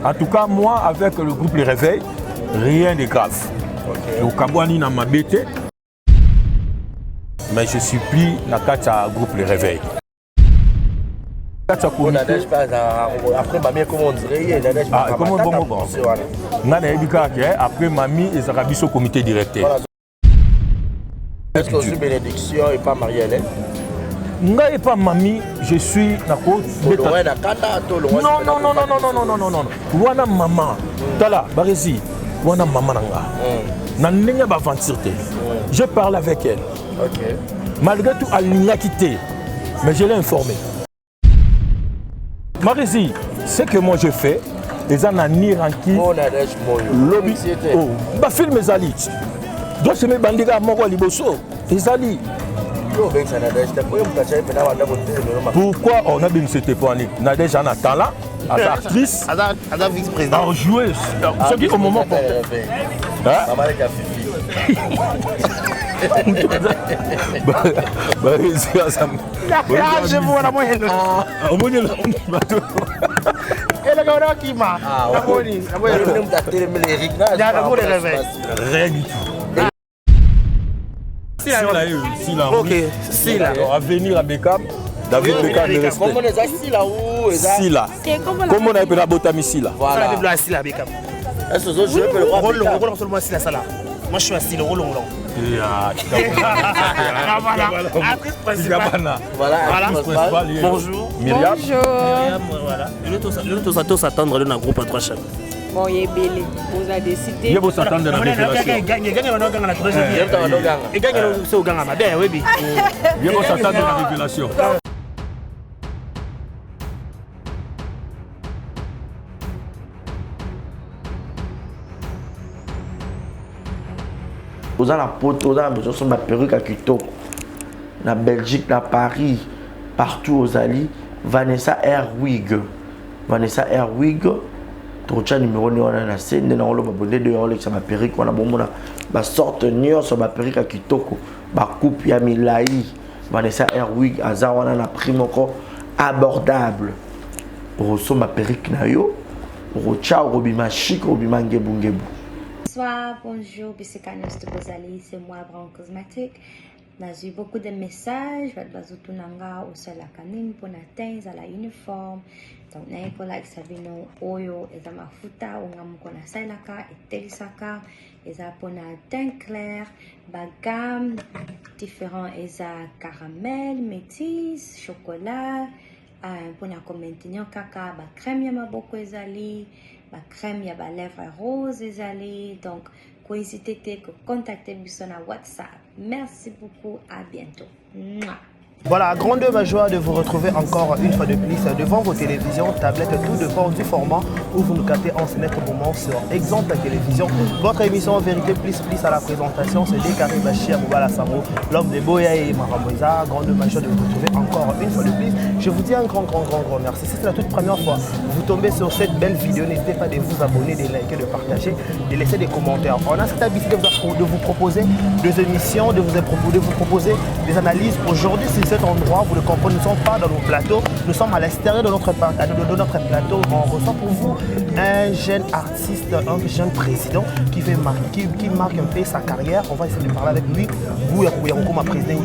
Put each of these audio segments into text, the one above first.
En tout cas, moi, avec le groupe Les Réveils, rien de grave. Au Kabouani, n'a ma bête. Mais je suis plus dans le groupe Les Réveils. Après, comment on dirait? Après, mamie, ils ont rabissé au comité directeur. Est-ce que c'est bénédiction et pas Marie-Hélène? Non, et pas mamie, je suis na ko. Non. Wana maman. Tala, barezi. Wana maman nanga. Na ninga ba aventure. Je parle avec elle. OK. Malgré tout, elle l'a quitté. Mais je l'ai informé. Marisi, ce que moi je fais, les anani ranki. Lobby. Oh, ba film ezali. Donc c'est mes bandiga moko liboso. Ezali. Pourquoi on a bien cette époque? Nadège en attendant, actrice, vice-présidente, joueuse. Ce qui au moment Si là, à venir à Beckham, David Beckham est resté. Sila. Comment on appelle la Botami Sila? Voilà. Est-ce que je peux le voir? Moi je suis assis, le rôle. Voilà. Bonjour. Myriam. Voilà. Le tout s'attendre dans un groupe à 3 chefs. Bon, il est belé. Vous avez décidé. Il faut s'attendre dans la révélation. Il faut s'attendre dans la révélation. Vous avez la pote, vous avez besoin de ma perruque à Kitoko. Na Belgique, na Paris, partout aux alliés. Vanessa Airwig. Trocha numéro 9 on a la scène na on ba bonde de on le ma perruque on a bon mona ba sorte nion sur ma perruque à Kitoko. Ba coupe ya milai. Vanessa Airwig aza on a na prix moko abordable. Rosso ma perruque na yo. Rocha robima chic robima ngebu. Bonsoir, bonjour, Bissekanos de Bozali, c'est moi, Brown Cosmétique. J'ai eu beaucoup de messages, Bazutunanga, au sol la canine, pour atteindre à la uniforme. Donc, n'a pas like Sabino, Oyo, et à ma futa, ou n'a pas la sailaka, et telisaka, et à pour la teint clair, bagam, différents, et à caramel, métis, chocolat, pour la commenter, caca, ba crème, yama beaucoup, ezali. Ma crème, il y a ma lèvre rose, ezali. Donc, n'hésitez pas à contacter sur WhatsApp. Merci beaucoup, à bientôt. Mouah. Voilà, grande ma joie de vous retrouver encore une fois de plus devant vos télévisions, tablettes, tout dépend du format où vous nous captez en ce net moment sur Exemple Télévision. Votre émission Vérité Plus à la présentation, c'est Décaré Bachir Moubala Samo, l'homme de Boya et Maramoisa. Grande ma joie de vous retrouver encore une fois de plus. Je vous dis un grand merci. Si c'est la toute première fois vous tombez sur cette belle vidéo, n'hésitez pas de vous abonner, de liker, de partager, de laisser des commentaires. On a cette habitude de vous proposer des émissions, de vous proposer des analyses. Aujourd'hui, cet endroit, vous le comprenez, nous ne sommes pas dans nos plateaux, nous sommes à l'extérieur de notre plateau. On reçoit pour vous un jeune artiste, un jeune président qui marque un peu sa carrière. On va essayer de parler avec lui. Vous, ma président,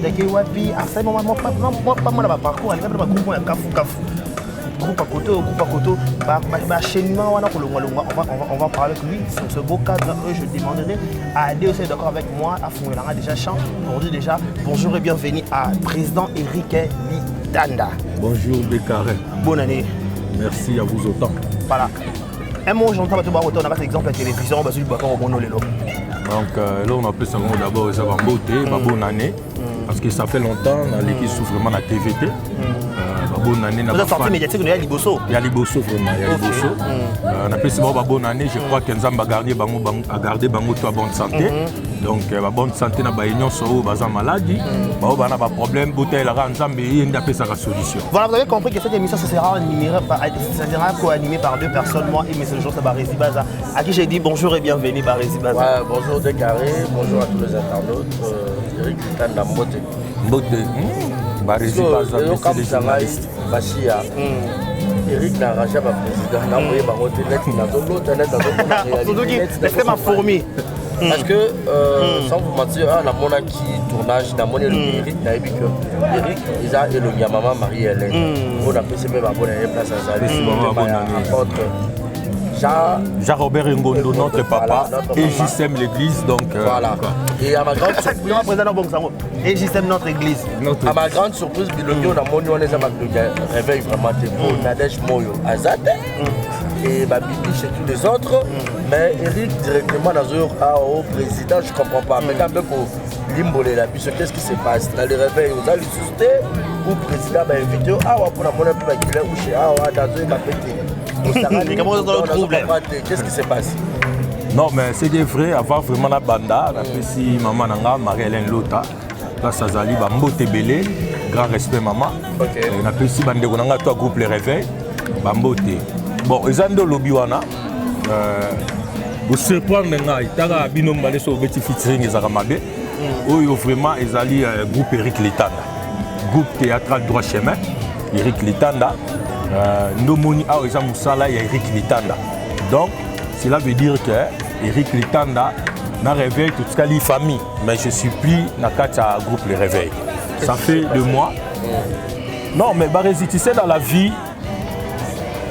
à ce moment, pas mal de parcours, groupe à côté, on va parler avec lui sur ce beau cadre. Je demanderai à Adé aussi d'accord avec moi, à Fouélanga déjà chant. Aujourd'hui déjà, bonjour et bienvenue à président Eric Lidanda. Bonjour Décaré. Bonne année. Merci à vous autant. Voilà. Un mot, j'entends autant, on a par exemple la télévision, on va donc là on appelle ça d'abord ça va beauté, bonne année. Parce que ça fait longtemps l'équipe souffre vraiment la TVT. Bonne année. Vous êtes sorti médiatique, il y a Liboso. Il y a Liboso vraiment, il y a Liboso. On appelle ça bonne année, je crois qu'Enzam a gardé Bango à bonne santé. Donc la bonne santé na ba union so baza maladie, ba na ba problème, bouteille la Nzambe yenda pe sa solution. Voilà, vous avez compris que cette émission sera co-animée par deux personnes, moi et M. Jean Baresi Baza, à qui j'ai dit bonjour et bienvenue Baresi Baza. Ouais, bonjour Décaré, bonjour à tous les internautes. Eric Lidanda Mbote. Baresi Baza, c'est les journalistes. Bachia. Eric n'a arraché ma président. N'a envoyé ma retraite. Laissez ma fourmi. Parce que, sans vous mentir, on a mon qui tournage, on a mon Eric, Eric, ils ont éloigné maman Marie-Hélène. On a pu se mettre à bonne place à ça. Jean-Robert Ngondo, notre papa, et JSM l'église. Donc, voilà. Et à ma grande surprise. Et JSM notre église. À ma grande surprise, on a mon réveil vraiment de Nadège Moyo Azad. Et Bibi chez tous les autres. Mais Eric, directement dans au président, je ne comprends pas. Mais quand même, Limbolé, qu'est-ce qui se passe? Dans les réveils, vous allez susciter, ou le président va inviter, pour la monnaie pour la gueule, ou chez qu'est-ce qui se passe? Non, mais c'est vrai, avoir vraiment la banda, si maman Nanga, Marie-Hélène Lota, là, ça zali, Bambote Belé, grand respect, maman. On appelle si Bande Gonanga, toi, groupe Les Réveils, Bambote. Bon, ils ont de l'Obiwana. Vous surprendre, ils ont binom balé sur le petit featuring, ils ont ramabé. Où vraiment, ils ont groupe Eric Litanda. Groupe théâtral droit chemin, Eric Litanda. Nomoni a Oza Moussala et Eric Litanda. Donc, cela veut dire que Eric Litanda n'a réveillé toute la famille, mais je suis plus dans le groupe Les Réveils. Ça fait 2 mois. Non, mais tu sais, dans la vie,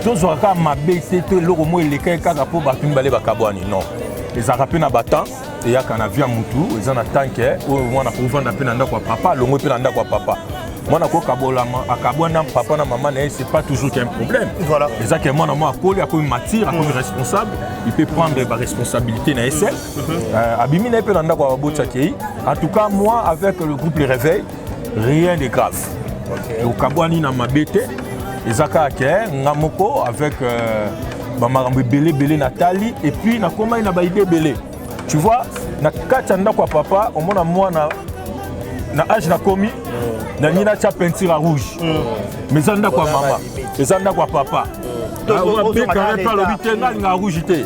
tous les gens ma baissé, tout le monde est les cas pour battre bakabwani. Non, les arapes na battant et ya kana via mutu, ils en attendent que on a pour vendre peine ndako papa, le mot peine ndako papa. Moi, je suis papa et maman, ce n'est pas toujours un problème. Voilà. Et ça, moi, je suis matière, je suis responsable. Il peut prendre la responsabilité dans SL. En tout cas, moi, avec le groupe Les Réveils, rien de grave. Au Kabouani, na mabete, et Zaka Ngamoko avec Belé Nathalie, et puis na comment il a baïdé Belé. Tu vois, na Kachanda kwa papa, au moins moi na âge na komi. Na nina cha peinture rouge. Mais ça n'a quoi maman. Mais ça n'a quoi papa. On peut quand même le week-end na rouge té.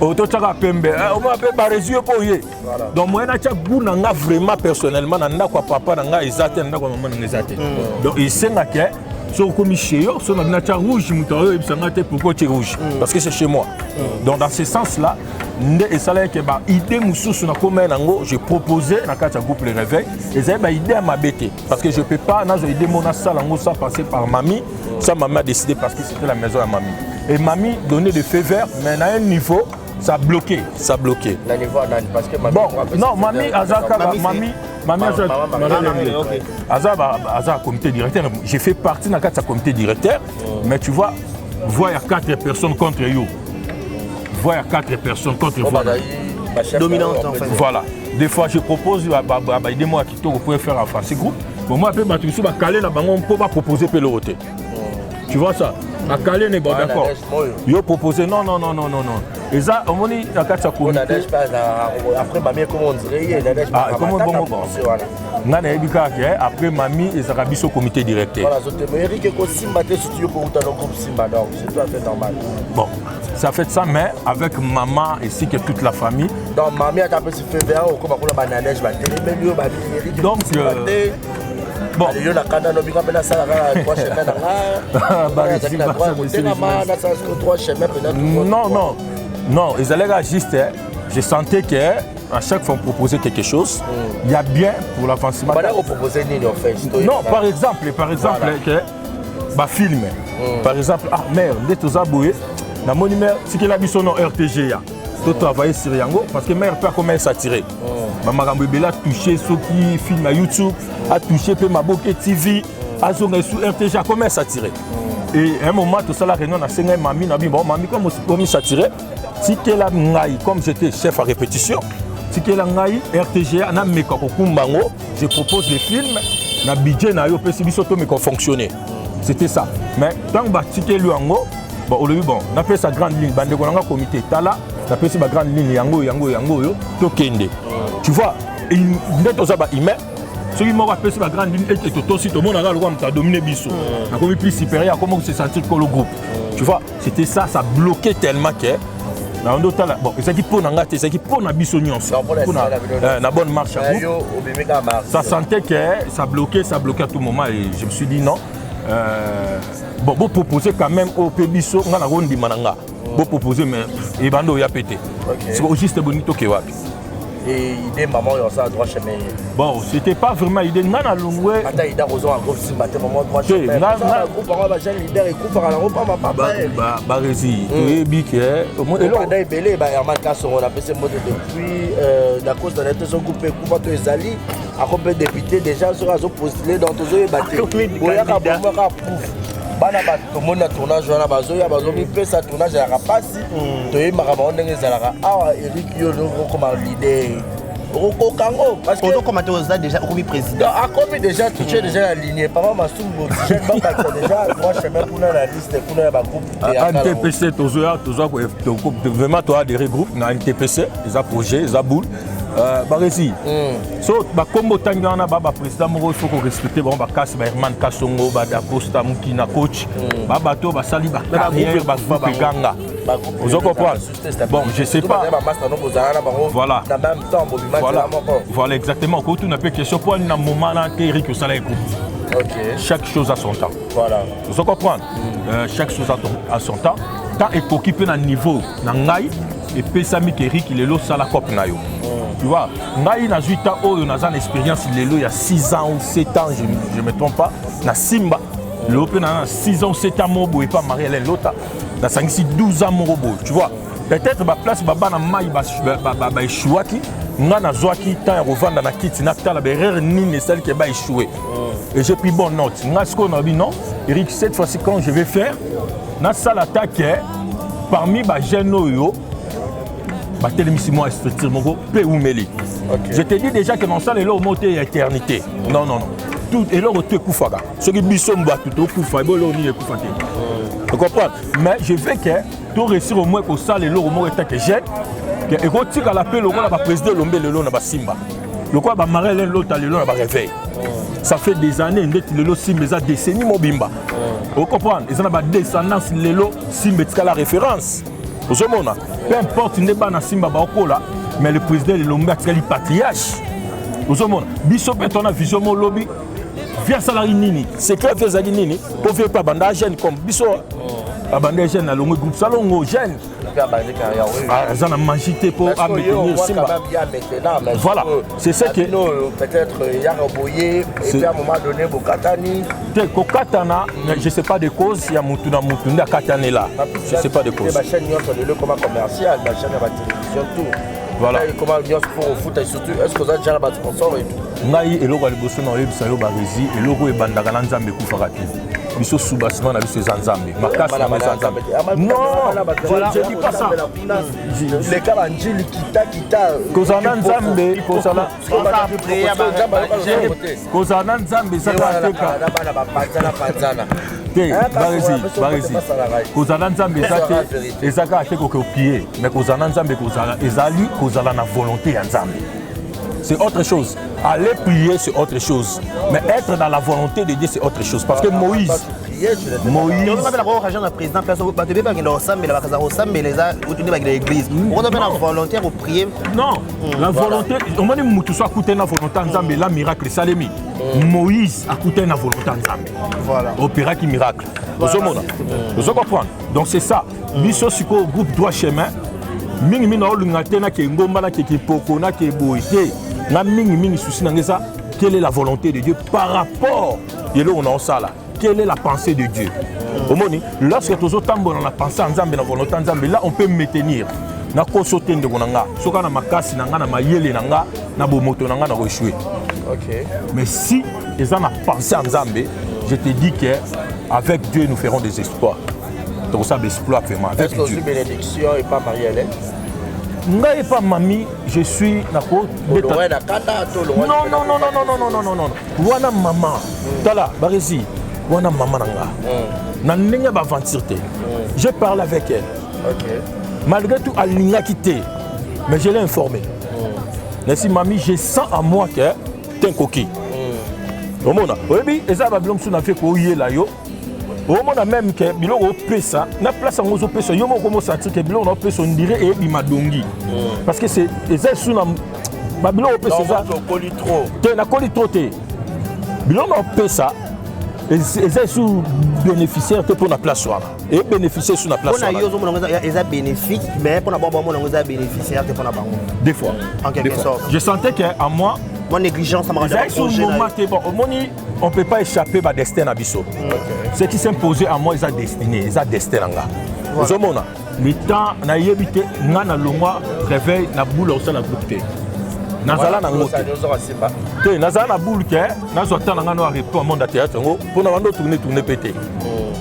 Auto chaka pembe. On m'a appelé par les yeux pour y. Donc moi na cha goût na vraiment personnellement na quoi papa na ezate na quoi maman na ezate. Donc il sait na que sur comme chez eux, sur na cha rouge mutoyo et ça ngate pourquoi tu rouge parce que c'est chez moi. Donc dans ce sens là, et ça là que ba idée mususu na comment nango j'ai proposé na kacha groupe Les Réveils et ça ba idée à ma bête parce que je peux pas na j'ai idée mon salle nango ça passer par mamie, ça maman a décidé parce que c'était la maison à mamie et mamie donnait des feux verts mais à un niveau ça a bloqué, la niveau parce que mamie bon non mamie azaka mamie azaka comité directeur j'ai fait partie na kacha comité directeur mais tu vois il y a 4 personnes contre you. Il y a 4 personnes contre moi. Dominante en fait. Voilà. Des fois, je propose, aidez-moi à quitter, vous pouvez faire un face groupe. Bon, moi, je vais caler là, on peut pas proposer Peloroté. Tu vois ça? À caler, n'est pas d'accord. Yo proposé, non. Et ça, on dit, à 4 secondes. Après, mamie, comment on dirait? Comment après, mamie, ils ont mis au comité directeur. Voilà, Eric est aussi maté sur le groupe Simba, donc c'est tout à fait normal. Bon. Ça fait ça, mais avec maman ainsi que toute la famille. Donc, maman a tapé ce feu vert, comme on a neige, donc, bon. Non, ils allaient juste. Je sentais que à chaque fois on proposait quelque chose, il y a bien pour l'avancement. Non, par exemple, que film. Par exemple, merde, dès que vous avez na mon numéro, si que la mission non RTG, tu travailles sur Yango parce que mère pas comment s'attirer. Maman Bébé a touché ceux qui filment à YouTube, a touché peu Maboke TV, a zoné sur RTG, comment s'attirer. Et à un moment tout ça la réunion a signé mamie na bon mamie comment s'attirer. Si que la ngai comme j'étais chef à répétition, si que la ngai RTG na mekako kumbango, je propose des films na budget na yo pesi biso to me fonctionner. C'était ça. Mais tant que ticket lui en haut. Bon, on appelle ça grande ligne. Bande Gonanga comité Tala, on appelle ça grande ligne yango yo to kende. Tu vois, il net aux aba email. Ceux qui m'ont appelé ça grande ligne et tout aussi tout le monde a le droit de dominer biso. A comme plus supérieur comment se sentir que le groupe. Tu vois, c'était ça bloquait tellement que na ndo tala bon, c'est qui pour nanga c'est qui pour na biso nuance. Pour na bonne marche à groupe. Ça sentait que ça bloquait à tout moment et je me suis dit non. bon, vous proposez quand même au Pébiso, on a la ronde mananga. Vous proposez, mais il va nous y péter. C'est juste bonito qui va. Et idée maman, il y a ça à droit chemin. Bon, c'était pas vraiment idée. Nana Lungwe. Attends, il y a raison à gauche, c'est matin, maman, droit chemin. Groupe, on va jeune leader et coupe par la route, pas papa. Baresi. Et bique. Et là, on a belé, Herman Kasson, on a fait ce mot depuis la cause de notre groupe, coupe à Zali, à combien de députés déjà sur la zone postulée dans tous les bâtiments. Il y a un pouf. Bana ba to mona tournage wana bazoya bazomi pesa tournage ya rapasi to ye makaba ndenge ezalaka awa Eric yo comme leader au Congo parce que comment tu as déjà comme président a comme déjà touché déjà aligné papa Masumbo j'ai pas déjà moi je même pour la liste pour la groupe NTPC tozoya vraiment toi des regroupes na NTPC les projets les boule Baresi. So bakombo tanga na baba président moko il faut qu'on respecte bon bakasi ba Herman Kasongo ba da Costa Mukina coach ba bato ba sali ba carrière ba groupe ganga. Vous comprenez? Bon, je sais pas. Voilà. Voilà exactement. Quand on a pas question pour un moment là Eric ça la groupe. OK. Chaque chose a son temps. Voilà. Vous comprenez? Chaque chose a son temps. Tant est occupé dans niveau na ngai et pesami Eric il est là ça la cop na yo. Tu vois, ngai na 8 ans oh na une expérience il est là il y a 6 ans ou 7 ans je me trompe pas na Simba. Le open a 6 ans 7 ans mobo et pas marié l'autre. Dans 12 ans mobo, tu vois. Peut-être ba place baba na mai ba échouaki, nga na zoaki tant revendre na kit na tala berrer ni celle qui ba échoué. Et j'ai pris bonne note. Nga ce qu'on a dit non, Eric cette fois-ci quand je vais faire na salle attaque parmi ba jeunes yo ba télémission structure moko pe oumeli. Je te dis déjà que dans ça les lots monter éternité. Non. Tout et là tu kufaka. Ce qui bisomba tout kufa bolo ni kufate. Tu comprends? Mais je veux que tu réussir au moins pour ça les lots au moins que j'ai que et quand tu as l'appel au moins la président Lombe le lot na ba Simba. Le quoi ba marrer l'autre le lot na ba réveil. Ça fait des années net le lot Simba ça décennies mobimba. Vous comprenez? Ils ont ba descendance le lot Simba c'est la référence. Vous comprenez? Peu importe n'est pas na Simba ba okola mais le président Lombe c'est le patriarche. Vous comprenez? Biso peut on a vision mon lobby via salari nini c'est clair via salari nini pour faire pas banda jeune comme biso abandé jeune à longue groupe salongo jeune ça n'a mangité pour maintenir Simba voilà c'est ça que peut-être Yaraboye et puis à un moment donné Bokatani Kokatana mais je sais pas de cause il y a Mutuna Katane là je sais pas de cause la chaîne de comme commercial la chaîne de la télévision tout voilà comment bien pour au foot et surtout est-ce que vous avez déjà la sponsor et tout ngai eloko liboso na oyebi sayo barezi eloko ebandaka na nzambe ekufaka te biso subasima na biso eza nzambe makasi na nzambe non je dis pas ça les cas anjili kita kozala na nzambe kozala na nzambe ezaka teka te barezi kozala na nzambe ezaka te kokopie mais kozala na nzambe ezali kozala na volonté ya nzambe. C'est autre chose. Aller prier, c'est autre chose. Mais être dans la volonté de Dieu, c'est autre chose. Parce que Moïse. On a la président, l'église. On a la volonté pour prier. Non, la volonté. On m'a dit que tu as coûté la volonté en Zambie, là, miracle, Salemi. Moïse a coûté la volonté en Zambie. Voilà. Opéra qui miracle. Vous comprenez? Donc c'est ça. Biso Siko, groupe droit chemin. Mingi mina olungate na ke ngomba na ke kipoko na ke boité na mingi souci na ngeza quelle est la volonté de Dieu par rapport yelo on a ça là quelle est la pensée de Dieu omoni lorsque tozo tambo na la pensée en Nzambe na volonté en Nzambe là on peut maintenir na ko sauter ndeko nanga soka na makasi nanga na mayele nanga na bomoto nanga na échouer. OK mais si ils ont la pensée en Nzambe je te dis que avec Dieu nous ferons des exploits. Donc ça exploit vraiment avec Dieu. Est-ce que bénédiction et pas Marie-Hélène? Nga et pas mamie, je suis d'accord. Non. Wana maman. Tala, barezi. Wana maman nanga. Na ninga ba aventure. Je parle avec elle. OK. Malgré tout elle ninga quitté. Mais je l'ai informé. Merci mamie, je sens à moi que t'es un coquille. Omona. Oui, eza ba bilom suna fait ko yela yo. Au moment même que biloko pesa na place en ozo pesa yo moko mo sentir que biloko na pesa on dirait et bimadongi parce que c'est eza suna ba biloko pesa ça coli trop te na coli trop te biloko na pesa ils sont bénéficiaires pour la place soir et bénéficier sur la place soir. Ils ont bénéfique mais pour la bonne ils ont bénéficiaire pour la banque. Des fois. En quelque sorte. Je sentais que à moi mon négligence ça m'a rendu on peut pas échapper à destin à Bisso. Ce qui s'imposait à moi ils ont destiné, ils ont destin là. Vous avez le temps na yebité ngana longwa réveil na boule au sein la groupe T. Nazala na ngote. Te nazala na boule que nazo tana ngano a répondre monde à théâtre ngo pour na bando tourner pété.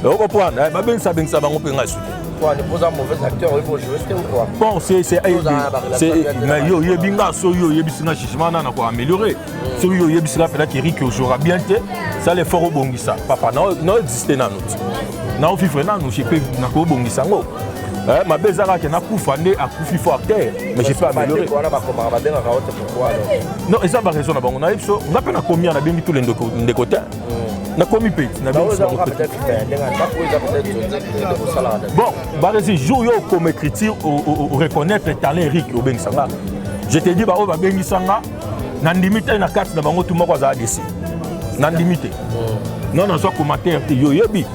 Vous comprenez ba ben ça bango pe ngasu. Quoi ne pose un mauvais acteur il faut jouer c'était quoi. Bon c'est mais yo yebinga so yo yebisinga changement na ko améliorer. So yo yebisira peut-être Eric aujourd'hui bien te ça les fort bongisa. Papa non exister na nous. Na on vivre na nous je peux na ko bongisa ngo. Ma bezara qui n'a pas fait à couper fort terre mais j'ai pas amélioré. Non, et ça va raison on a on a peine combien on a bien tous les deux côtés. On a commis petit, on a bien bon, barezi jour yo comme écriture ou reconnaître talent Eric au Bengsanga. Je te dis bah au Bengsanga nan limite na carte na bango tout monde za desi. Nan limite. Non non soit commentaire yo yebi.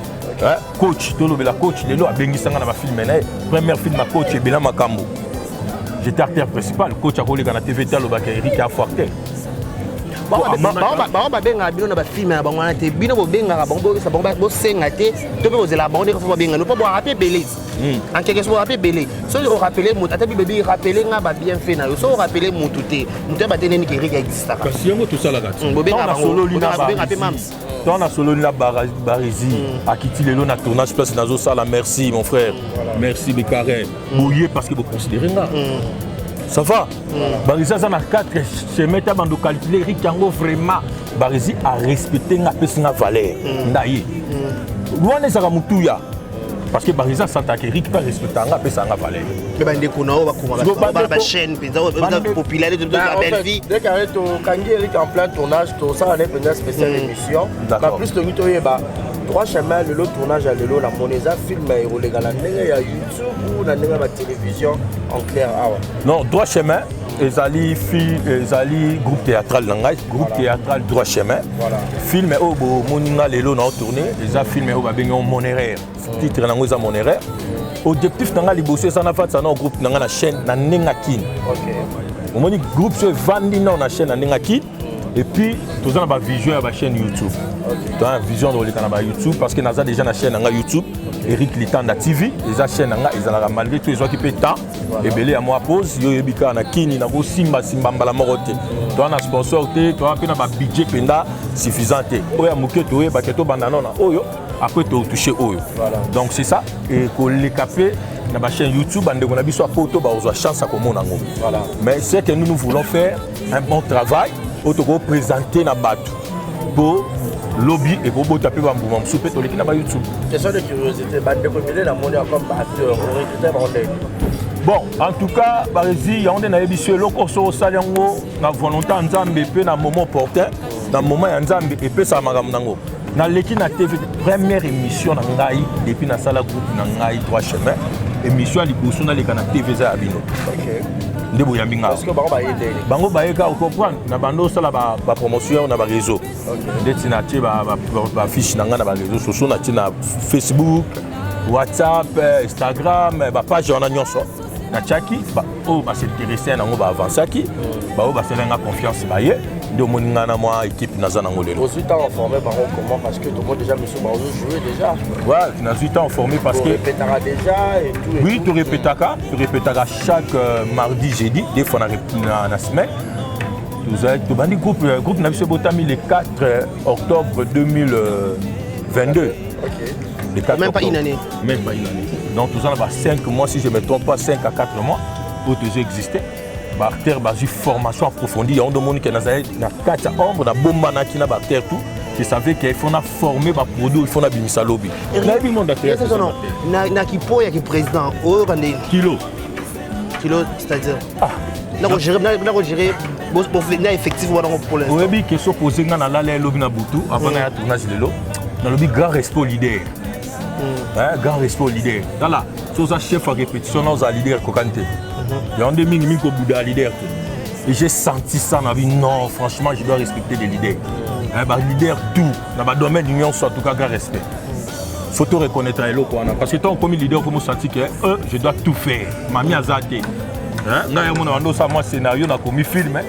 Coach, la coach, il est là, premier film à coach, et Bela Makambo. J'étais acteur principal, coach à collègue à la TV, Eric a forté. En quelque sorte, rappeler belé. Si on rappelle mon, attends bébé rappeler n'a pas bien fait na. Si on rappelle mon touté, mon touté batté n'est qu'Eric existe. Parce qu'il y a tout ça là. On a solo lina Barizi, à qui il est là na tournage place nazo sala merci mon frère. Merci Bécaré. Bouillé parce que vous considérez là. Ça va. Barizi ça na 4 se mettre bando calculer Eric yango vraiment Barizi a respecté na pesina valeur. Ndaye. Loin ça mutuya. Parce que Bariza Santa Eric pas respecter nga pesa nga valeur. Mais bande kono ba chaîne pesa populaire de la belle vie. Dès qu'arrête au Kangi Eric en plein tournage, tout ça on est une spéciale émission. Pas plus de mito yeba. Trois chemins le tournage à l'élo la moneza film et relégà la ndenge ya YouTube ou la ndenge la télévision en clair ah. Non, Droit chemin ezali groupe théâtral nangai, groupe théâtral Droit chemin. Voilà. Film au bo moninga lelo na tourner, les films au ba bengo monéraire. Titre nango za monéraire. Objectif nanga liboso ça na fait ça na groupe nanga na chaîne na Nengakin. OK. Au moni groupe se vandi na chaîne na Nengakin et puis tout ça na ba vision à ba chaîne YouTube. OK. Dans vision de le YouTube parce que naza déjà na chaîne nanga YouTube. Eric Litanda TV, les chaînes nanga ezala malgré tous les gens qui paient temps et belé à moi pause yo yebika na kini na bo simba mbala morote. Toi na sponsor te, toi pe na ba budget penda suffisant te. Oya muketo e baketo banana na oyo après tu toucher oyo. Donc c'est ça et ko les capé na ba chaîne YouTube ande ko na biso photo ba ozo chance à komona ngo. Voilà. Mais c'est que nous voulons faire un bon travail auto présenter na batu pour lobby et pour taper bambou soupe to l'équipe na YouTube. Question de curiosité, bande de la monnaie comme acteur, bon, en tout cas, Barizi, on est na émission loko so saliango na volonté nzambe pe na moment opportun, na moment nzambe et pe sa magam nango. Na l'équipe na TV première émission na ngai depuis na sala groupe na ngai Trois chemins, émission liboso na leka na TV za abino. OK. Ndebo ya mbinga. Parce que bango bayeka comprendre na bando sala ba promotion na ba réseau. OK. Ndeti na tie ba fiche na nga na ba réseaux sociaux na tie na Facebook, WhatsApp, Instagram, ba page on a nyonso. Na chaki ba o ba s'intéresser na ngo ba avancer ki. Ba o ba se nga confiance ba ye. De moninga na moi équipe na za na ngolelo. Aussi temps informé par comment parce que tout le monde déjà monsieur Baozo jouer déjà. Ouais, tu n'as 8 ans informé parce que répétera déjà et tout. Oui, tu répétera chaque mardi, jeudi, des fois dans la semaine. Tu as dit groupe n'a pas botami le 4 octobre 2022. OK. Même pas une année. Même pas une année. Donc tout ça là 5 mois si je ne me trompe pas 5 à 4 mois pour toujours exister. Barter basi formation approfondie on demande que nazaï na 4 ombre na bomba na kina barter tout je savais qu'il faut na former ba produit il faut na bimisa lobby na bi monde d'acteur na kipo ya ki président o rande kilo c'est-à-dire na gérer pour venir effectivement dans pour l'instant oui bi question poser na la lobby na butu avant na tournage lelo na lobby grand respect leader grand respect leader là so za chef à répétition na za leader kokante. Il y a un demi qui est leader. Et j'ai senti ça dans la vie. Non, franchement, je dois respecter les leaders. leader tout dans le domaine d'union soit en tout cas grand respect. Faut te reconnaître parce que tant comme leader comme senti que je dois tout faire. Mami azate. Hein, on a un scénario na commis film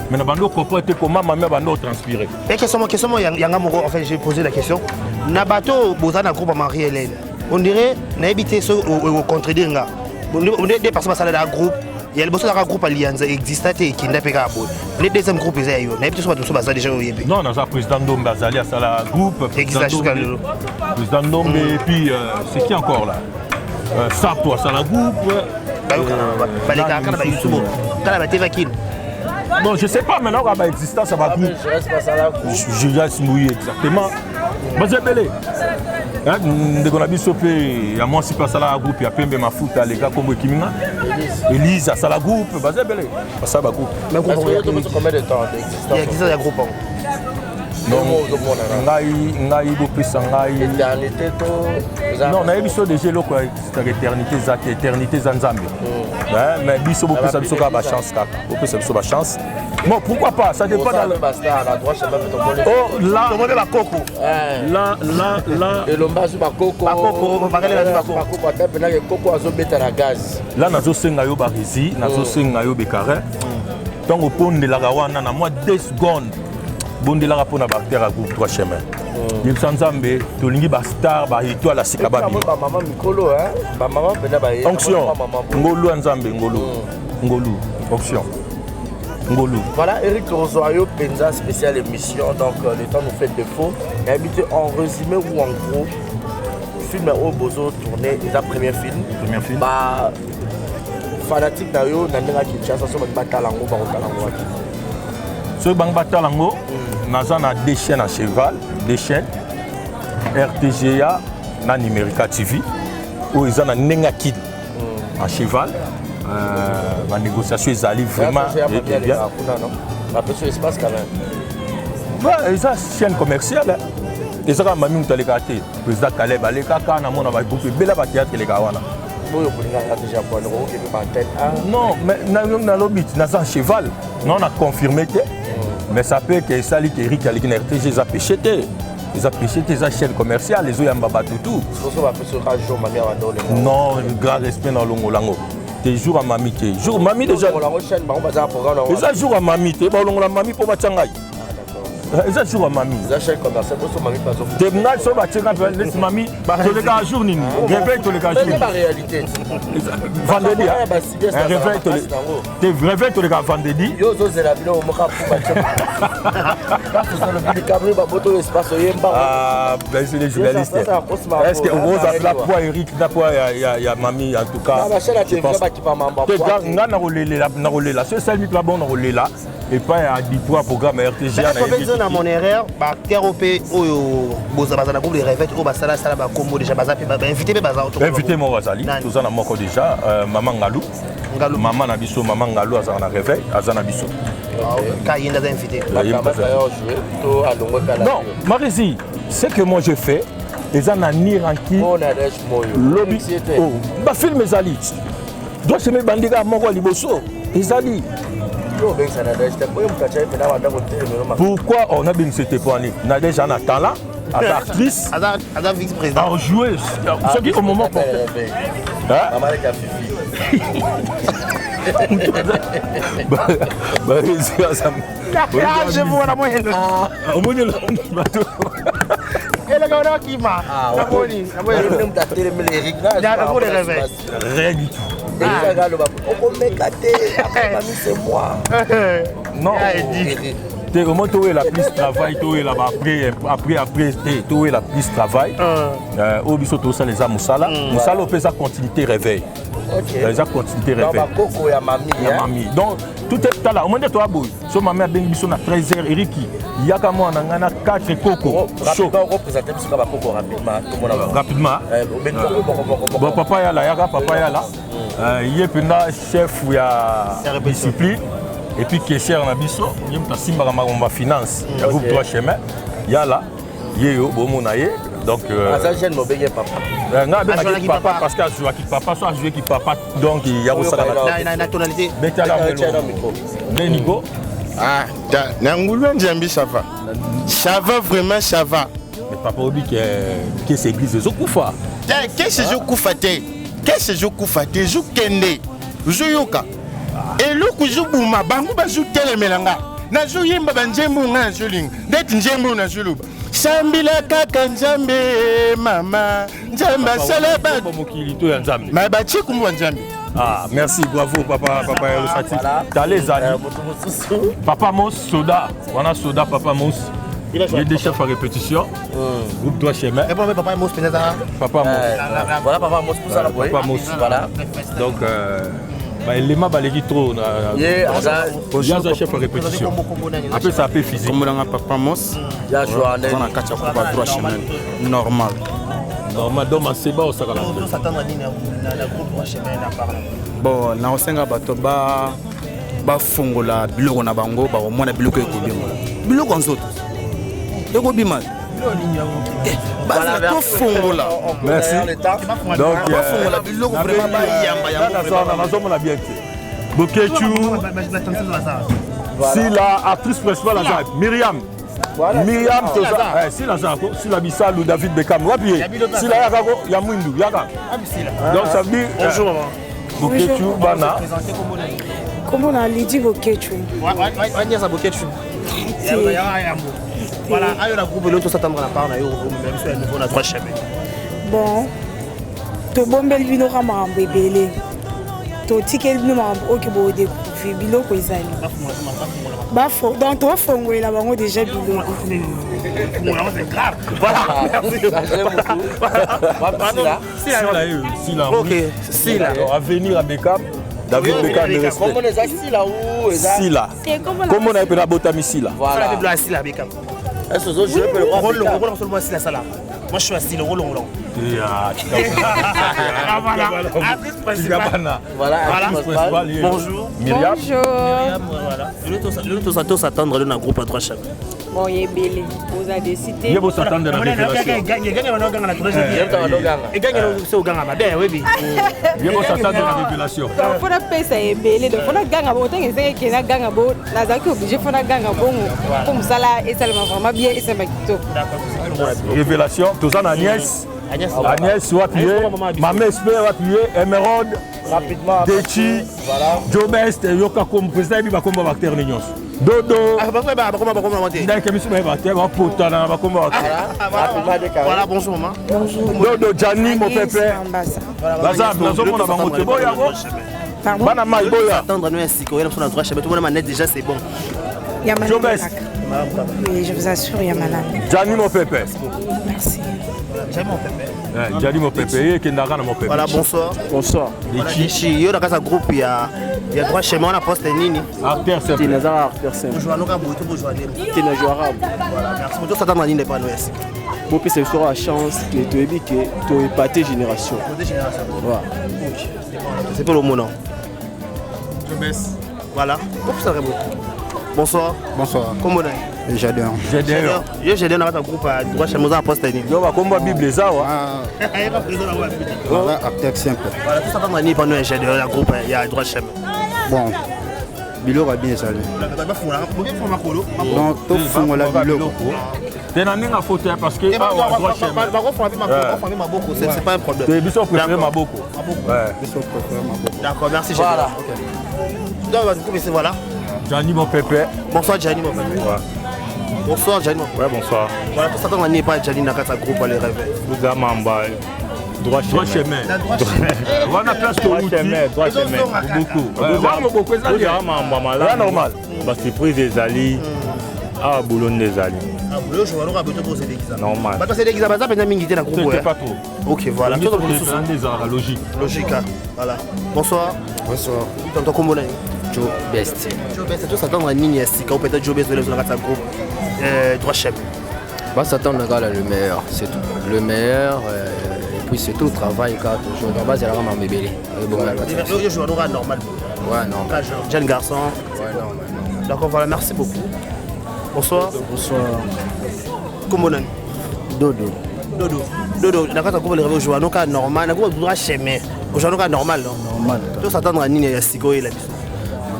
mais na bando comprendre comment mami bando transpirer. Et question yanga moko en fait j'ai posé la question. Na bateau bozana groupe Marie-Hélène. On dirait na habité ce au contredire nga. On est des personnes dans le groupe. Il y a le boss de groupe Alliance existe qui n'a pas capable. Les deuxième groupe ils ayo. Na habité sur bateau basa déjà au yébi. Non, on a président Ndombe Azali à la groupe. Président Ndombe et puis c'est qui encore là Sapo à la groupe. Bon, je ne sais pas maintenant qu'il y a existence à ma groupe. Julia Simouye, exactement. Mais c'est belé. Dès qu'on a vu sauver, il y a moi qui passe à la groupe, il y a Pembe Mafuta, les gars comme Kimina. Elise à la groupe, c'est belé. Ça va groupe. Mais combien de temps d'existence? Il existe un groupe. Non, non, on a vu déjà l'éternité Zanzambi. Mais biso beaucoup ça biso ba chance kaka. Beaucoup ça biso ba chance. Bon, pourquoi pas? Ça dépend dans le oh là, on va la coco. Là. Et l'omba sur ba coco. Ba coco, on va regarder la coco. Ba coco tape na que coco azo beta na gaz. Là nazo senga yo ba risi, nazo senga yo be carré. Donc au pont de la Gawana na moi 2 secondes. Bonde la rapport na bactère à groupe 3 chemins. Il Sanzambe, tolingi ba star ba étoile la sikaba bi. Ba maman mikolo hein. Ba maman pena ba onction. Ngolu Nzambe ngolu. Onction. Ngolu. Voilà Eric Rosoyo Penza spéciale émission donc le temps nous fait défaut. Et habité en résumé ou en gros film au Bozo tourné déjà premier film. Bah fanatique na yo na ndenge Kinshasa so ba talango ba talango. Ce banc batalango, nous avons des chaînes à cheval, des chaînes, RTGA, na Numérica TV, où ils ont un Nengakid à cheval. La négociation est allée vraiment bien. Espace quand même. Ils ont une chaîne commerciale. Ils ont un mamie qui a été le président Caleb, il a beaucoup de théâtre. Non, mais nous avons un cheval. Nous avons confirmé. Mais ça peut que ça lit Eric a RTG les a péché. Ils ont péché des chaînes commerciales, les autres ont battu tout. Non, grand respect dans l'ongolango. Des jours à mamité. Jour mamie déjà. Ils ont jour à mamité, la mamie pour Batchangaï. Ils ont jour à mamie. Ils ont chaîne commerciale pour mamie pas au. Des gens sont battus avec mamie. Tous les gars jour nini. Réveil tous les gars jour. C'est la réalité. Vendredi. Réveil tous les. T'es réveil tous les gars vendredi. Yo zo c'est la ville au moka pour battre. Parce que le but camé ba boto espace yemba. Ah, ben c'est les journalistes. Est-ce que vous avez la poids Eric, la poids il y a mamie en tout cas. La chaîne a été pas qui pas mamba. T'es gars na rolé là, c'est celle qui là bon rolé là et pas à 10 poids programme RTG na. Dans mon erreur, bactère OP au Bozabazana pour les réveils au Basala Salaba Combo déjà Bazapi invité Bazar. Invité mon Razali, tout ça na moko déjà maman Ngalou. Maman na biso maman Ngalou azana réveil, azana biso. Kayinda invité. Non, Marizi, ce que moi je fais, les ana niranki lobby. Oh, ba film ezali. Donc c'est mes bandiga moko liboso. Ezali. Pourquoi on a bien cette époque? On a déjà un talent, une actrice, un vice-président, un joueuse. Ce qui au moment pour je vois la moyenne. Et le gars qui m'a. Rien du tout. C'est moi. Non. Tu es vraiment toi la plus travail, toi là après toi la plus travail. Au biso tout ça les a Moussala. Moussala peut sa continuité réveil. Les a continuité réveil. Coco ya mamie. Donc tout est là. Au moment de toi boy. So mamie a bengi biso na 13h Eriki. Il y a comme on a 4 coco. Chaud. Représenter biso ka coco rapidement. Bon papa ya là, il est pendant chef ou ya discipline et puis caissière na biso, il y a simba ma finance. Il y a groupe 3 chemin. Il y a là, yéyo bomonaye. Donc ça gêne mon bébé papa. Non, ben papa parce que je joue qui papa, soit jouer qui papa. Donc il y a aussi la tonalité. Betala micro. Nenigo. Ah, Nangoulou Nzambi, ça va. Ça va vraiment, ça va. Mais papa obi que c'est église de Zokoufa. Qu'est-ce que je koufate? Qu'est-ce que je koufate? Je kende. Je yoka. Et le coup je bouma, bangu bazu telemelanga. Na zo yemba banjembu nga zuling. Det njembu na zuluba. Sambila kaka Nzambe mama. Nzamba salaba. Mokilito ya Nzambe. Ma bachi kumwa Nzambe. Ah, merci, bravo, papa Erosati. T'as les amis. Papa Mos, Soda. Voilà, Soda, Papa Mos. Il y a des chefs à répétition. Groupe Droit Chemin. Et pour Papa Mos, peut-être. Papa Mos. Voilà, Papa Mos pour ça, là. Papa Mos. Voilà. Donc, il est mal balayé trop. Il y a un chef à répétition. Après, ça a fait physique. Comme on a Papa Mos, il y a Joanne, on a Kacha pour Droit Chemin. Normal. Normal, donc c'est bon, ça va. Bon, na osenga bato ba fungola biloko na bango ba omona biloko ekobima. Biloko nzoto. Ekobima. Bala to fungola. Merci. Donc ba fungola biloko vraiment ba yamba yamba. Ça na zomo la bien. Bokechu. Si la actrice principale Azab, Myriam. Myriam Toza, si la Zako, si la Bissal ou David Beckham, si la Yagako, Yamouindou, Yaga. Donc ça veut dire bonjour maman. Bokechu Bana. Comment on a Lydie Bokechu? Agnès Bokechu. Voilà, il y a un groupe de l'autre s'attendre à la part, même si on a 3 chemins. Bon, to bombel bino kama mbebele. To ticket bino mambo okibo découvrir biloko ezali. Bafo, donc toi fongoela bango déjà biloko. C'est grave. Voilà. Si la. OK, si la. À venir à Beckham. David Beckham de respect. Comment les assis là où Sila. Comment on a appelé la botami Sila? Voilà. La de la Beckham. Est-ce que je peux le voir? Rôle seulement si la sala. Moi je suis assis le rôle. Voilà. Bonjour. Myriam. Voilà. Le tout s'attendre dans un groupe à 3 chemins. Bon, il est belé. Vous avez décidé. Il faut s'attendre dans la révélation. Il faut s'attendre dans la révélation. Il faut payer ça est belé. Donc, il faut gagner bon. Tant que c'est qu'il y a gagner bon, la zaki obligé faut gagner bon. Comme ça là, et ça va vraiment bien et ça va quitter. Révélation. Tout ça, Agnès. Agnès, va appuyer. Maman espère va appuyer. Emerald. Rapidement. Dechi. Joe Best. Yoka comme président. Il va comme acteur Nignos. Dodo. Voilà, bonjour maman. Bonjour. Dodo, Gianni, mon pépé. Bazab, nous sommes dans mon boya. Pardon? Attendre nous ainsi qu'on est sur la 3 chemins. Tout le monde m'a déjà c'est bon. Joe Best. Oui, je vous assure, Yamala. Gianni, mon pépé. Merci. Gianni, mon pépé. Kendara, mon pépé. Voilà, bonsoir. Bonsoir. Ici, il y a un groupe, il y a 3 chemins, on a posté Nini. Artère, c'est Bonjour, merci beaucoup. Ça t'a demandé de pas nous ici. Pour que ce soit la chance que tu aies que tu aies épaté génération. C'est pour le moment. Voilà. Bonsoir. Bonsoir. Comment on est? J'adore. J'ai un groupe à 3 chemins à poster Nini. Yo va combat Bible ça Voilà, acteur simple. Voilà, tout ça t'a demandé de pas nous j'ai un groupe, il y a 3 chemins. Bon. Bilo va bien salé. Donc, tout fond la bilo. T'es dans une photo parce que c'est pas un problème. t'es biso préféré Maboko. D'accord, merci. Voilà. Voilà. Gianni mon pépé. Bonsoir Gianni mon pépé. Bonsoir Gianni. Ouais, bonsoir. Voilà, tout ça on n'est pas Gianni Nakata groupe les rêves. Vous avez Mamba. Droit chemin. On a place droit chemin. Beaucoup. Vous avez Mamba normal. Parce que prise des alliés à Boulogne des alliés. Normal. Parce que les examens ça pendant mingi dans groupe. Pas trop. OK, voilà. Tout le logique. Logique. Voilà. Bonsoir. Bonsoir. Tonton Kombola. Joe Best. Joe Best, tout s'attendre à Nini ici, quand peut-être Joe Best dans le groupe. Droit chemin. Bah s'attendre à le meilleur, c'est tout. Le meilleur et puis c'est tout travail quand toujours dans base il y a vraiment bébé. Je joue normal. Ouais, normal. Jeune garçon. Ouais, normal. D'accord, voilà, merci beaucoup. Bonsoir. Bonsoir. Comment on est? Dodo. Dodo, d'accord, tu as joué à un normal, tu as droit chemin. Aujourd'hui, c'est normal. Normal. Tout s'attendre à Nini et Siko et la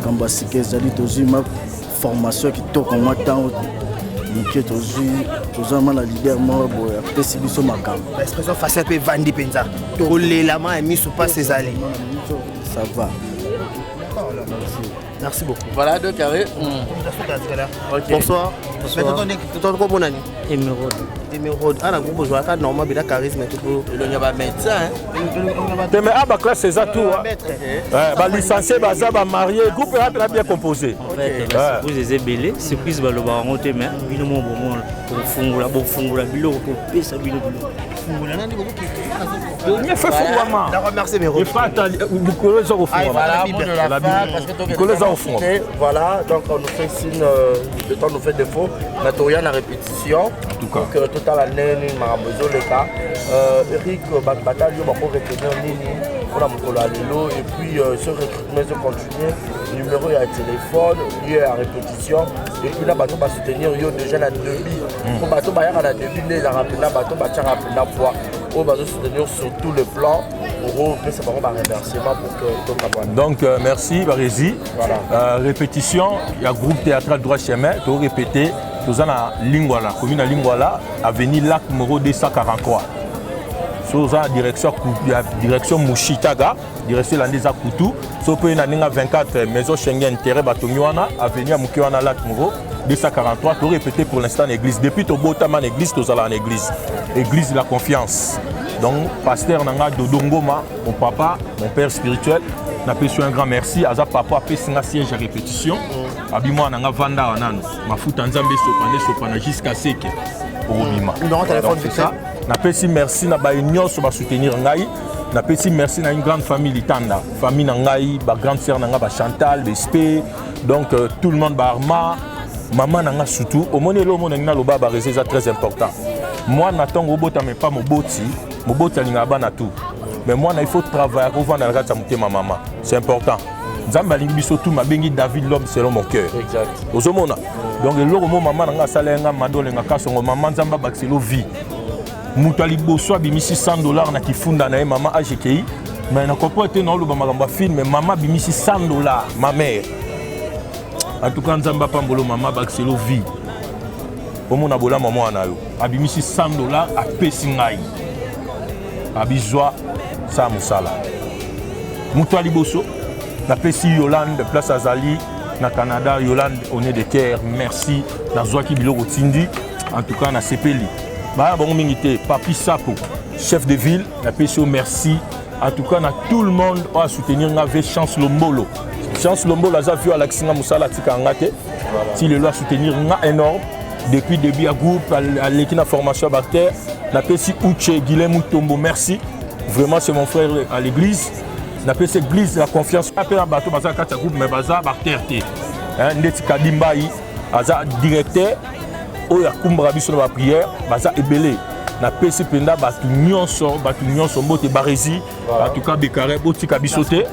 Quand Basike Zali Tozima formation qui toque en moi tant que toujours la leader moi pour c'est biso makam l'expression facile peut vendre penza to l'élément est mis sous pas ses alliés ça va. Merci beaucoup. Voilà, deux carrés. Okay. Bonsoir. Bonsoir. Émeraude. Ah, la groupe joueur à normal, il a charisme et tout. Il y a un médecin. Mais à la classe, c'est ça tout. Licencié, marié, le groupe est bien composé. En fait, la surprise est belée. Surprise, le baron, mais il nous montre pour fungula bilo pour pesa bilo. Il fait fouama. Merci Méro. Il fait au fond. Voilà, donc on nous fait signe, le temps nous fait défaut. On a rien à répétition. En tout cas. Donc tout à l'année, nous avons besoin de cas. Eric Bataille, on va retenir Nini pour la Mokolo Alelo. Et puis ce recrutement se continue. Le numéro est à téléphone, lieu à répétition. Et puis là, on va soutenir déjà la demi. Pour bateau, il y a la demi, il y a la bateau, il y a la fois. On va soutenir sur tout le plan. Donc merci Barézi. Voilà. Répétition, il y a groupe théâtral droit chemin, tu as répété, tu as la Lingwala, commune à Lingwala, avenue Lac numéro 243. Sur la direction Mouchitaga, direction Landesa Koutou, sur le 24 maison Schengen terre Batoniwana, avenue Moukiwana Lac numéro 243, tu as répété pour l'instant l'église. Depuis tu as l'église, tu as l'église. Église de la confiance. Donc, pasteur Nanga Dodongoma, mon papa, mon père spirituel, n'a pas un grand merci. Aza papa a fait un siège à répétition. Abima Nanga Vanda Anano, ma fout en Zambé Sopane jusqu'à Seke. Donc, c'est ça. N'a pas merci, n'a pas union sur soutenir Ngai. N'a pas merci à une grande famille Litanda. Famille Ngai, ma grande sœur Nanga, Chantal, Bespé. Donc, tout le monde, Barma, maman Nanga surtout. Au monde, le baba, c'est très important. Moi, Nathan Robota, mais pas mon boti. Mon boti, mais moi, il faut travailler pour vendre la ma maman. C'est important. Zamba Lingibiso, tout ma bengi David l'homme selon mon cœur. Exact. Donc, le moment maman n'a pas salaire, madole, n'a pas son maman, Zamba Baxelo vie. Moutali Bosso a bimisi $100 na kifunda na maman AGKI. Mais n'a pas été dans le bamagamba film, mais maman bimisi $100, ma mère. En tout cas, Zamba Pambolo, maman Baxelo vie. Au monde a bola maman anayo. Abimisi $100 à Pessingaï. Abizwa sa musala. Moutali Bosso, na Pessi Yolande, place Azali, na Canada, Yolande, on est de terre, merci. Na Zouaki Biloko Tindi, en tout cas, na Sepeli. Bah, bon, minité, Papi Sapo, chef de ville, na Pessi, merci. En tout cas, na tout le monde a soutenir avec Chance Lombolo. Chance Lombolo, a vu Alexina Moussala Tikangate. Si le loi soutenir énorme. Depuis le début à groupe, à l'équipe de formation à Bactère, na Pessi Uche Guilhem Tombo, merci. Vraiment, c'est mon frère à l'église. Na Pessi église, la confiance. Après, un bateau, baza kata groupe, mais baza Bactère. Ndeti Kadimbaï, baza directeur. Oya Kumbra biso na prière, baza ebele. Na Pessi Penda, batu nyonso, mote Barézi. En tout cas, Bekare, Botika Bisote.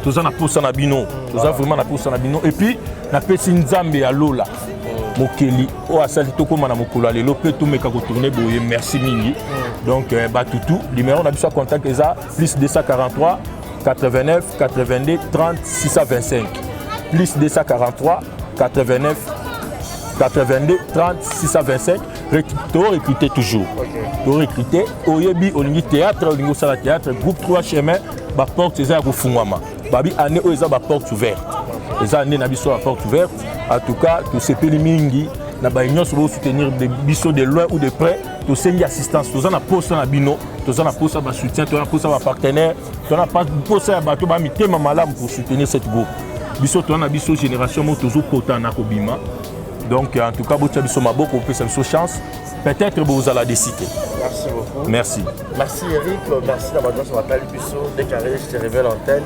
Tout ça, na posa na bino. Tout ça, vraiment, na posa na bino. Et puis, na Pessi Nzambe à Lola. Mokeli o asali toko mana mokolo alelo pe to meka ko tourner boye merci mingi donc batutu numéro on a besoin contact eza plus 243 89 82 30 625 plus 243 89 82 30 625 recruter toujours recruter oyebi olingi théâtre olingi sala théâtre groupe 3 chemin ba porte eza ko fungwama babi année o eza ba porte ouverte eza année na biso ba porte ouverte. En tout cas, tous ces pays mingi, na ba union se soutenir de biso de loin ou de près, tous ces assistance, tous en a posé na bino, tous en a posé ba soutien, tous en a posé ba partenaire, tous en a posé ba to ba mité malam pour soutenir cette groupe. Biso tous en a biso génération mo toujours potan na kobima. Donc en tout cas, botia biso maboko peut ça biso chance. Peut-être vous allez décider. Merci beaucoup. Merci. Merci Eric, merci d'avoir donné son appel biso déclaré je te révèle l'antenne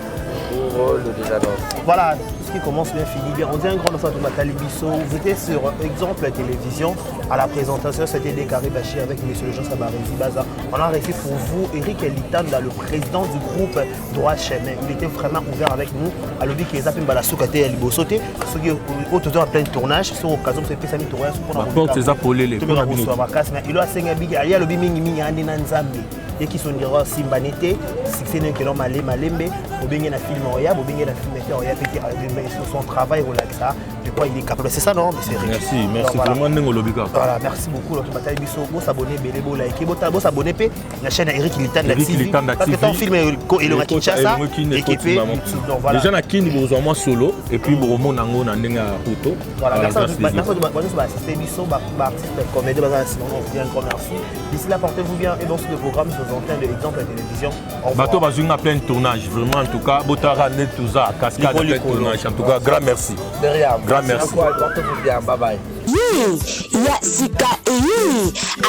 pour le désannonce. Voilà. Qui commence bien fini bien. On dit un grand enfant de Matali Bisso. Vous étiez sur Exemple Télévision. À la présentation, c'était Décaré Bachir avec M. Jean Sabarézi Baza. On a reçu pour vous Eric Elitanda, le président du groupe Droit Chemin. Il était vraiment ouvert avec nous. À l'objet qui est appelé Balasukate et Libosote. Ceux qui ont en plein tournage, sur l'occasion de faire des tournages. La porte est appelée. Il a 5 big. Il y a le biming Nzambi. Et qui sont dire Simbanete, c'est un kelom malé malembe, au bien na film oya, au bien na film oya, son travail relaxa, de quoi il est capable. C'est ça, non? Mais c'est merci, merci vraiment. Voilà, merci beaucoup. Donc, bataille biso, vous s'abonnez, belebo, likez, vous s'abonnez, la chaîne Eric Litan de la TV. Parce que ton film est le Kinshasa, équipé. Donc voilà. Déjà, Kini, vous avez solo, et puis vous avez un photo. Voilà, merci à assister biso, artiste, comédien, un grand merci. D'ici là, portez-vous bien et dans ce programme sur l'antenne de Exemple à la télévision. Bateau a plein de tournages, vraiment en tout cas, Botara, Netouza, Cascade, plein de tournages. En tout cas, grand merci. Grand merci. Portez-vous bien, bye bye. Yasika et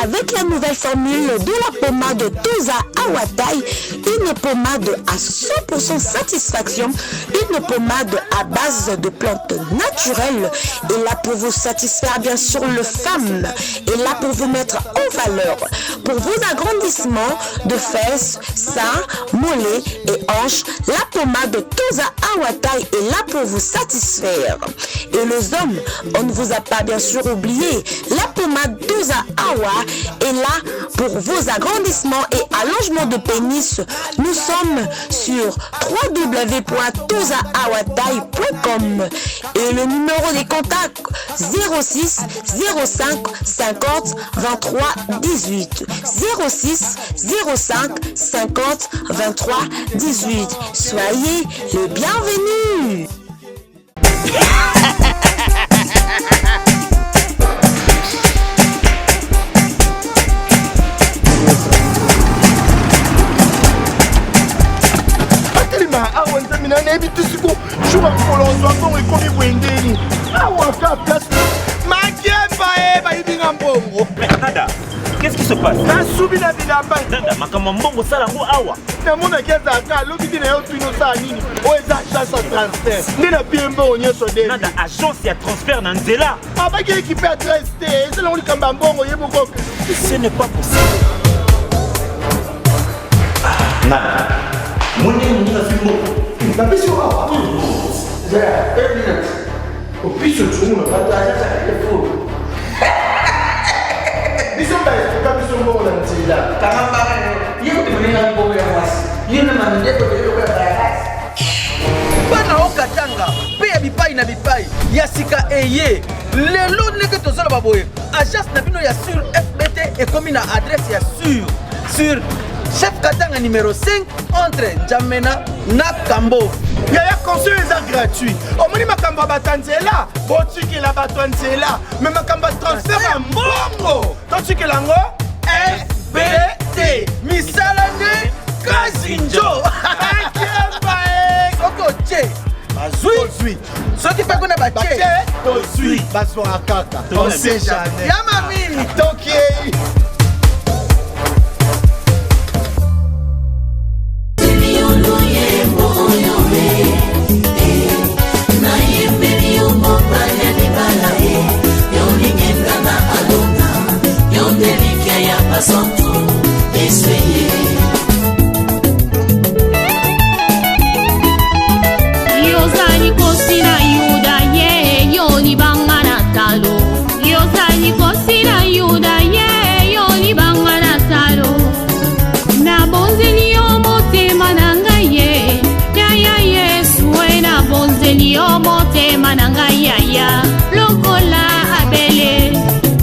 avec la nouvelle formule de la pommade Toza Awatai, une pommade à 100% satisfaction, une pommade à base de plantes naturelles, et là pour vous satisfaire bien sûr le femme, et là pour vous mettre en valeur, pour vos agrandissements de fesses, seins, mollets et hanches, la pommade Toza Awatai est là pour vous satisfaire. Et les hommes, on ne vous a pas bien sûr oublié, la pommade Toza Awa est là pour vos agrandissements et allongements de pénis. Nous sommes sur www.tozaawatai.com et le numéro des contacts 06 05 50 23 18 06 05 50 23 18. Soyez les bienvenus. Nada, qu'est-ce qui se passe? Nada, agence ya transfert na nzela. Ce n'est pas possible. Nada. bana okatanga pe ya bipai na bipai ya sika eye lelo ndenge tozala baboye agence na bino ya sur FBT ekomi na adresse ya sur chef katanga numéro 5 entre Njamena na Kambo. Yaya conseil est gratuit. Omoni makamba batanzela, botikela batanzela, mais makamba transfert ya mbongo. Totikela ngo FBT. Misalane Kazinjo. Koko che. Bazui. Soki pe kona bache. Tozui. Bazo akaka. On sait jamais. Yama mini. Tokiei. Yozani kosina yuda ye yoni bangana talo. Yozani kosina yuda ye yoni bangana talo. Na bonzeli motema nanga ye ya Yesu na bonzeli motema nanga ya lokola abele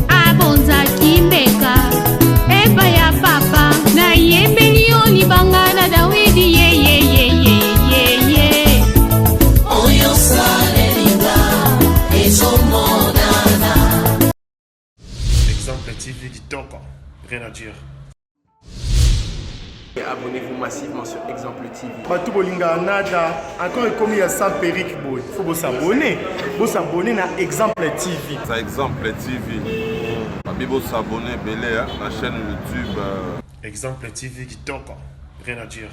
abonza kimbeka eba ya papa na yembeli yoni bangana Dawidi ye oyo salenga ezomonana. Exemple TV Kitoko, rien à dire. Abonnez-vous massivement sur Exemple TV. Batou bolinga nada, encore comme il y a ça Peric Boy. Faut vous s'abonner. Vous s'abonner à Exemple TV. Ça Exemple TV. Babi vous s'abonner belé à la chaîne YouTube. Exemple TV Kitoko, rien à dire.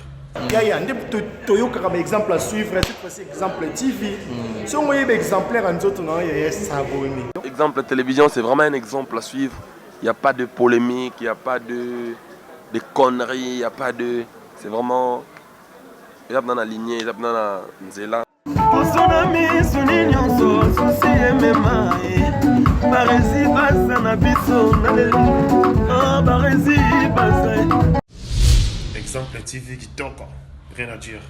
Yaya, Toyoka comme exemple à suivre, cette fois-ci Exemple TV. Si on voyait exemplaire en autres, non, il y a s'abonner. Exemple télévision, c'est vraiment un exemple à suivre. Il n'y a pas de polémique, il n'y a pas de conneries, il n'y a pas de... C'est vraiment... Il y a dans la lignée, il y a dans la nzela. Exemple TV Kitoko, rien à dire.